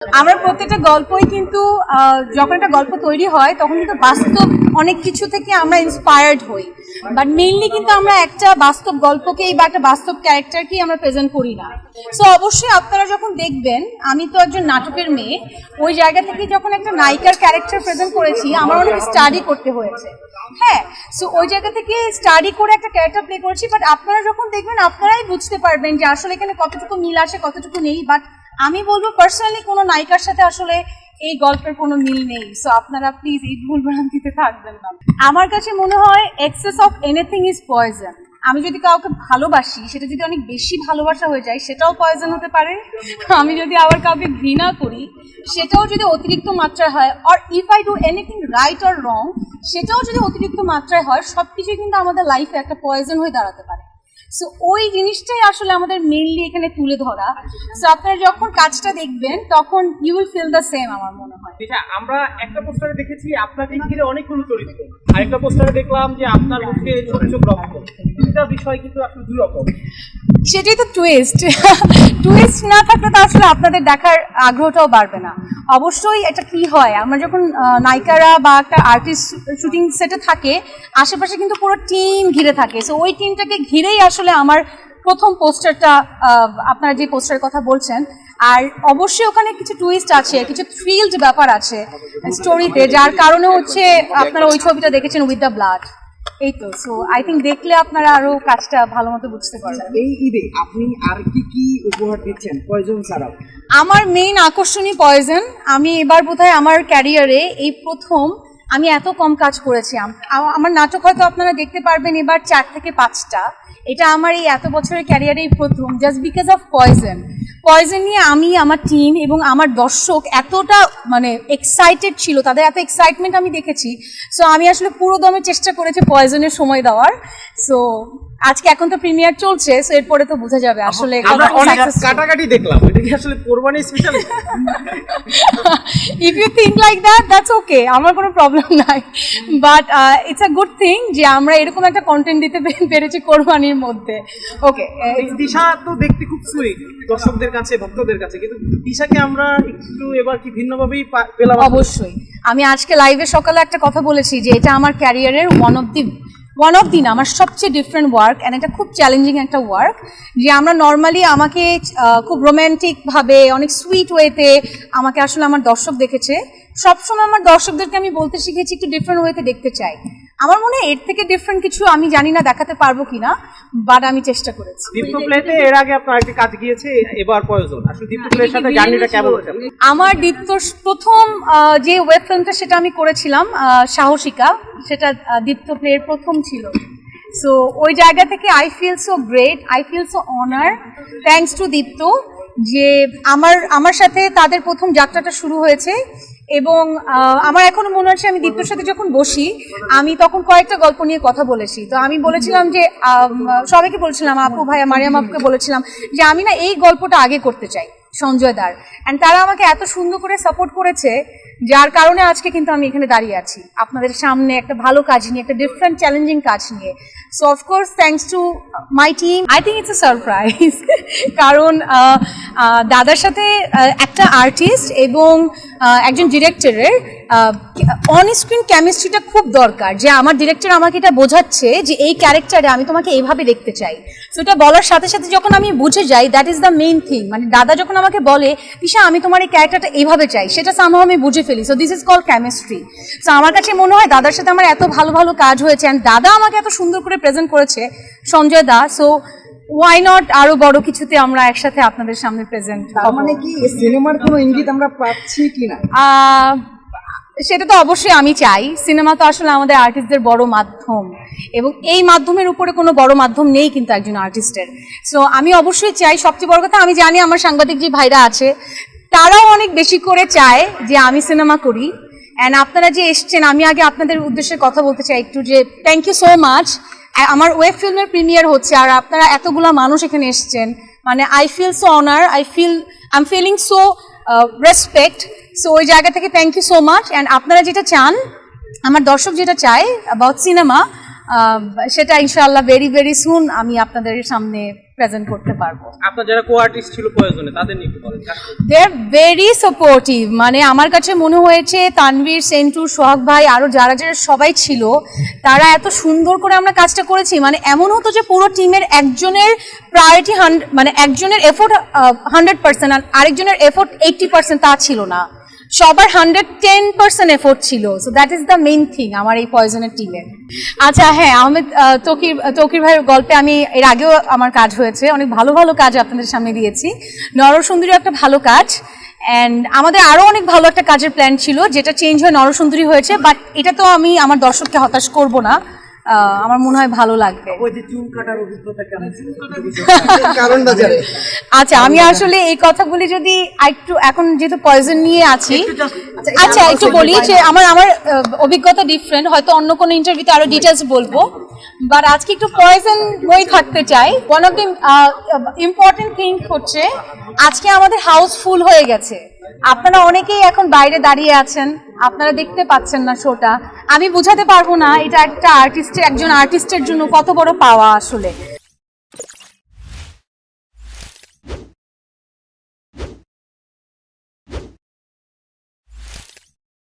আমার প্রত্যেকটা গল্পই কিন্তু যখন একটা গল্প তৈরি হয় তখন কিন্তু বাস্তব অনেক কিছু থেকে আমরা ইন্সপায়ার্ড হই, বাট মেইনলি কিন্তু আমরা একটা বাস্তব গল্পকেই বা একটা বাস্তব ক্যারেক্টারকেই আমরা প্রেজেন্ট করি না। সো অবশ্যই আপনারা যখন দেখবেন, আমি তো একজন নাটকের মেয়ে, ওই জায়গা থেকে যখন একটা নায়িকার ক্যারেক্টার প্রেজেন্ট করেছি আমার অনেক স্টাডি করতে হয়েছে। হ্যাঁ, সো ওই জায়গা থেকে স্টাডি করে একটা ক্যারেক্টার প্লে করেছি, বাট আপনারা যখন দেখবেন আপনারাই বুঝতে পারবেন যে আসলে এখানে কতটুকু মিল আসে কতটুকু নেই। বাট আমি বলবো পার্সোনালি কোনো নায়িকার সাথে আসলে এই গল্পের কোনো মিল নেই। সো আপনারা প্লিজ এই ভুল ভ্রান্তিতে থাকবেন না। আমার কাছে মনে হয় access of anything is poison. আমি যদি কাউকে ভালোবাসি, সেটা যদি অনেক বেশি ভালোবাসা হয়ে যায় সেটাও পয়জন হতে পারে। আমি যদি আবার কাউকে ঘৃণা করি সেটাও যদি অতিরিক্ত মাত্রায় হয়, or if I do anything right or wrong সেটাও যদি অতিরিক্ত মাত্রায় হয়, সব কিছুই কিন্তু আমাদের লাইফে একটা পয়জন হয়ে দাঁড়াতে পারে। সো ওই জিনিসটাই আসলে আমাদের মেইনলি এখানে তুলে ধরা। সো আপনারা যখন কাজটা দেখবেন তখন you will feel the same, আমার মনে হয়। আমরা একটা পোস্টারে দেখেছি আপনাকে ঘিরে অনেকগুলো চরিত্র, আরেকটা পোস্টারে দেখলাম যে আপনার মুখে ছোট ছোট রক্ত। দুটা বিষয় কিন্তু আসলে দুই রকম। সেটাই তো টুইস্ট। টুইস্ট না থাকলে তো আসলে আপনাদের দেখার আগ্রহটাও বাড়বে না। অবশ্যই এটা কি হয়, আমরা যখন নায়িকারা বা একটা আর্টিস্ট শুটিং সেটে থাকে, আশেপাশে কিন্তু পুরো টিম ঘিরে থাকে। সো ওই টিমটাকে ঘিরেই আসলে আমার প্রথম পোস্টারটা, আপনারা যে পোস্টারের কথা বলছেন, আর অবশ্যই ওখানে কিছু টুইস্ট আছে, কিছু থ্রিলড ব্যাপার আছে স্টোরিতে, যার কারণে হচ্ছে আপনারা ওই ছবিটা দেখেছেন উইথ দ্য ব্লাড। এই তো, সো আই থিঙ্ক দেখলে আপনারা আরো কাজটা ভালো মতো বুঝতে পারবেন। এই ঈদে আপনি আর কি কি উপহার দিচ্ছেন পয়জন ছাড়াও? আমার মেইন আকর্ষণই পয়জন। আমি এবার বোধহয় আমার ক্যারিয়ারে এই প্রথম আমি এত কম কাজ করেছি। আমার নাটক হয়তো আপনারা দেখতে পারবেন এবার 4 থেকে 5টা। এটা আমার এই এত বছরের ক্যারিয়ারেই প্রথম, just because of poison. Poison নিয়ে আমি, আমার টিম এবং আমার দর্শক এতটা মানে এক্সাইটেড ছিল, তাদের এত এক্সাইটমেন্ট আমি দেখেছি। সো আমি আসলে পুরো দমে চেষ্টা করেছি পয়জনের সময় দেওয়ার। সো আজকে এখন তো প্রিমিয়ার চলছে, সো এরপরে তো বোঝা যাবে আসলে আমরা অনেক কাটাকাটি দেখলাম। এটা কি আসলে কোরবানি special? If you think like that, that's okay, আমার কোনো প্রবলেম নাই। But it's a good thing যে আমরা এরকম একটা কন্টেন্ট দিতে পেরেছি কোরবানির মধ্যে। ওকে, দিশা তো দেখতে খুব সুইট দর্শকদের কাছে, ভক্তদের কাছে, কিন্তু দিশাকে আমরা একটু এবার কি ভিন্নভাবেই পেলাম। অবশ্যই আমি আজকে লাইভে সকালে একটা কথা বলেছি যে এটা আমার ক্যারিয়ারের ওয়ান অফ দি না, আমার সবচেয়ে ডিফারেন্ট ওয়ার্ক, অ্যান্ড এটা খুব চ্যালেঞ্জিং একটা ওয়ার্ক। যে আমরা নর্মালি আমাকে খুব রোম্যান্টিকভাবে অনেক সুইট ওয়েতে আমাকে আসলে আমার দর্শক দেখেছে। সবসময় আমার দর্শকদেরকে আমি বলতে শিখেছি একটু ডিফারেন্ট ওয়েতে দেখতে চাই। আমার মনে হয় এর থেকে ডিফারেন্ট কিছু আমি জানি না দেখাতে পারবো কিনা, বাট আমি চেষ্টা করেছি। দীপ্ত প্লেতে এর আগে আপনার একটা কাজ গিয়েছে, এবার প্রয়োজন আসলে দীপ্ত প্লের সাথে জার্নিটা কেমন হচ্ছে? আমার দীপ্তর প্রথম যে ওয়েব ফিল্মটা সেটা আমি করেছিলাম সাহসিকা, সেটা দীপ্ত প্লের প্রথম ছিল। সো ওই জায়গা থেকে I feel so great, I feel so honour, thanks to Deepto যে আমার সাথে তাদের প্রথম যাত্রাটা শুরু হয়েছে। এবং আমার এখনো মনে হচ্ছে আমি দীপ্তর সাথে যখন বসি আমি তখন কয়েকটা গল্প নিয়ে কথা বলেছি। তো আমি বলেছিলাম যে সবাইকে বলেছিলাম, আপু ভাইয়া মারিয়াম আপুকে বলেছিলাম যে আমি না এই গল্পটা আগে করতে চাই সঞ্জয় দার, অ্যান্ড তারা আমাকে এত সুন্দর করে সাপোর্ট করেছে যার কারণে আজকে কিন্তু আমি এখানে দাঁড়িয়ে আছি আপনাদের সামনে একটা ভালো কাজ নিয়ে, একটা ডিফারেন্ট চ্যালেঞ্জিং কাজ নিয়ে। So of course thanks to my team, I think it's a surprise. কারণ দাদার সাথে একটা আর্টিস্ট এবং একজন ডিরেক্টরের অন স্ক্রিন কেমিস্ট্রিটা খুব দরকার। যে আমার ডিরেক্টর আমাকে এটা বোঝাচ্ছে যে এই ক্যারেক্টারে আমি তোমাকে এইভাবে দেখতে চাই। সো এটা বলার সাথে সাথে যখন আমি বুঝে যাই, that is the main thing. মানে দাদা যখন আমাকে বলে তিশা আমি তোমার এই ক্যারেক্টারটা এইভাবে চাই, সেটা সামহাও আমি বুঝে ফেলি। So this is call chemistry. So আমার কাছে মনে হয় দাদার সাথে আমার এত ভালো ভালো কাজ হয়েছে, অ্যান্ড দাদা আমাকে এত সুন্দর করে প্রেজেন্ট করেছে সঞ্জয় দা। সো ওয়াই নট আরো বড় কিছুতে আমরা একসাথে আপনাদের সামনে প্রেজেন্ট। মানে কি সিনেমার কোনো ইঙ্গিত আমরা পাচ্ছি কিনা? সেটা তো অবশ্যই আমি চাই। সিনেমা তো আসলে আমাদের আর্টিস্টদের বড় মাধ্যম, এবং এই মাধ্যমের উপরে কোনো বড় মাধ্যম নেই কিন্তু একজন আর্টিস্টের। সো আমি অবশ্যই চাই, সবচেয়ে বড় কথা আমি জানি আমার সাংবাদিক যে ভাইরা আছে তারাও অনেক বেশি করে চায় যে আমি সিনেমা করি। অ্যান্ড আপনারা যে এসছেন, আমি আগে আপনাদের উদ্দেশ্যে কথা বলতে চাই একটু, যে থ্যাংক ইউ সো মাচ। আমার ওয়েব ফিল্মের প্রিমিয়ার হচ্ছে আর আপনারা এতগুলো মানুষ এখানে এসছেন, মানে I feel so honour, I am feeling so respect. So ওই জায়গা থেকে thank you so much. And আপনারা যেটা চান, আমার দর্শক যেটা চায় অ্যাবাউট সিনেমা, সেটা ইনশাআল্লাহ ভেরি ভেরি সুন আমি আপনাদের সামনে প্রেজেন্ট করতে পারবো। আপনার যারা কো আর্টিস্ট ছিল প্রয়োজনে তাদের নিয়ে একটু বলেন। দে আর ভেরি সাপোর্টিভ, মানে আমার কাছে মনে হয়েছে তানভীর, সেন্টু, সোহাগ ভাই আরো যারা যারা সবাই ছিল তারা এত সুন্দর করে আমরা কাজটা করেছি। মানে এমন হতো যে পুরো টিমের একজনের প্রায়োরিটি মানে একজনের এফোর্ট 100% আর আরেকজনের এফোর্ট 80% তা ছিল না, সবার 110% এফোর্ট ছিল। So that is the main thing আমার এই পয়জনের টিমে। আচ্ছা হ্যাঁ, আহমেদ তৌকির ভাইয়ের গল্পে আমি এর আগেও আমার কাজ হয়েছে, অনেক ভালো ভালো কাজ আপনাদের সামনে দিয়েছি। নরসুন্দরী একটা ভালো কাজ, অ্যান্ড আমাদের আরও অনেক ভালো একটা কাজের প্ল্যান ছিল যেটা চেঞ্জ হয়ে নরসুন্দরী হয়েছে, বাট এটা তো আমি আমার দর্শককে হতাশ করব না, আমার মনে হয় ভালো লাগবে। ওই যে চুল কাটার অভিজ্ঞতা কেমন ছিল? কারণটা জানি। আচ্ছা আমি আসলে এই কথাগুলি যদি একটু, এখন যেহেতু পয়জন নিয়ে আছি, আচ্ছা একটু বলি যে আমার অভিজ্ঞতা ডিফারেন্ট, হয়তো অন্য কোনো ইন্টারভিউতে আরো ডিটেলস বলবো, বাট আজকে একটু পয়জন মই থাকতে চাই। One of the important thing হচ্ছে আজকে আমাদের হাউস ফুল হয়ে গেছে। আপনারা অনেকেই এখন বাইরে দাঁড়িয়ে আছেন, আপনারা দেখতে পাচ্ছেন না শোটা। আমি বোঝাতে পারবো না এটা একটা একজন আর্টিস্টের জন্য কত বড় পাওয়া আসলে।